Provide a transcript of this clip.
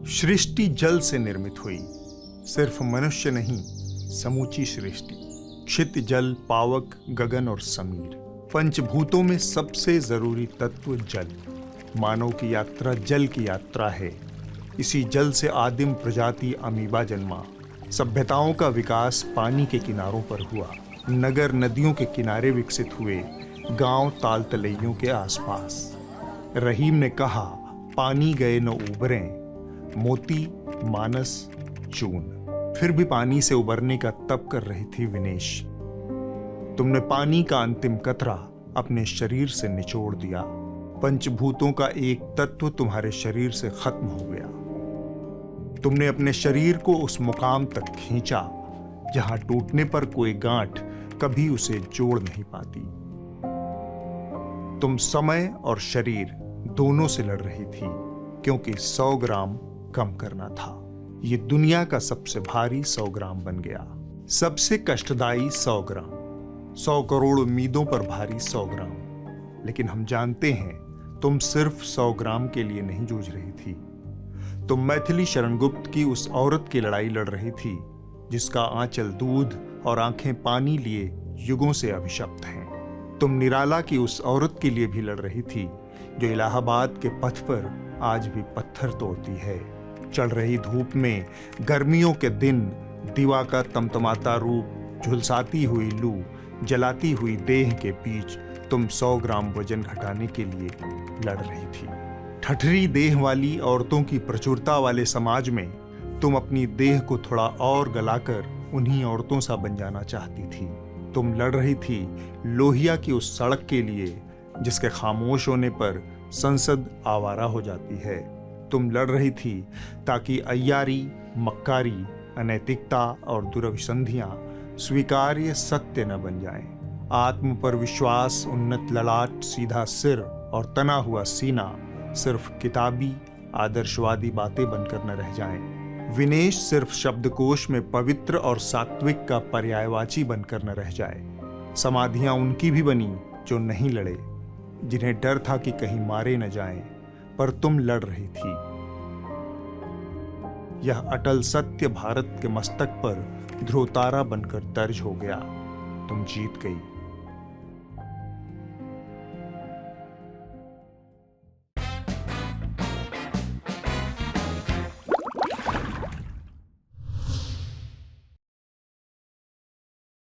सृष्टि जल से निर्मित हुई, सिर्फ मनुष्य नहीं, समूची सृष्टि। क्षित, जल, पावक, गगन और समीर, पंचभूतों में सबसे जरूरी तत्व जल। मानव की यात्रा जल की यात्रा है। इसी जल से आदिम प्रजाति अमीबा जन्मा। सभ्यताओं का विकास पानी के किनारों पर हुआ। नगर नदियों के किनारे विकसित हुए, गांव ताल तलैयों के आसपास। रहीम ने कहा, पानी गए न उबरें, मोती, मानस, चून। फिर भी पानी से उबरने का तप कर रही थी विनेश। तुमने पानी का अंतिम कतरा अपने शरीर से निचोड़ दिया। पंचभूतों का एक तत्व तुम्हारे शरीर से खत्म हो गया। तुमने अपने शरीर को उस मुकाम तक खींचा जहां टूटने पर कोई गांठ कभी उसे जोड़ नहीं पाती। तुम समय और शरीर दोनों से लड़ रही थी, क्योंकि 100 ग्राम कम करना था। ये दुनिया का सबसे भारी 100 ग्राम बन गया। सबसे कष्टदायी 100 ग्राम, 100 करोड़ उम्मीदों पर भारी 100 ग्राम। लेकिन हम जानते हैं, तुम सिर्फ 100 ग्राम के लिए नहीं जूझ रही थी। तुम मैथिली शरण गुप्त की उस औरत की लड़ाई लड़ रही थी जिसका आंचल दूध और आंखें पानी लिए युगों से अभिशप्त हैं। तुम निराला की उस औरत के लिए भी लड़ रही थी जो इलाहाबाद के पथ पर आज भी पत्थर तोड़ती है। चढ़ रही धूप में, गर्मियों के दिन, दीवा का तमतमाता रूप, झुलसाती हुई लू, जलाती हुई देह के बीच तुम 100 ग्राम वजन घटाने के लिए लड़ रही थी। ठठरी देह वाली औरतों की प्रचुरता वाले समाज में तुम अपनी देह को थोड़ा और गलाकर उन्हीं औरतों सा बन जाना चाहती थी। तुम लड़ रही थी लोहिया की उस सड़क के लिए जिसके खामोश होने पर संसद आवारा हो जाती है। तुम लड़ रही थी ताकि अय्यारी, मक्कारी, अनैतिकता और दुरभिसंधियां स्वीकार्य सत्य न बन जाएं। आत्म पर विश्वास, उन्नत ललाट, सीधा सिर और तना हुआ सीना सिर्फ किताबी आदर्शवादी बातें बनकर न रह जाएं। विनेश सिर्फ शब्दकोश में पवित्र और सात्विक का पर्यायवाची बनकर न रह जाए। समाधियां उनकी भी बनी जो नहीं लड़े, जिन्हें डर था कि कहीं मारे न जाएं, पर तुम लड़ रही थी। यह अटल सत्य भारत के मस्तक पर ध्रुवतारा बनकर दर्ज हो गया। तुम जीत गई।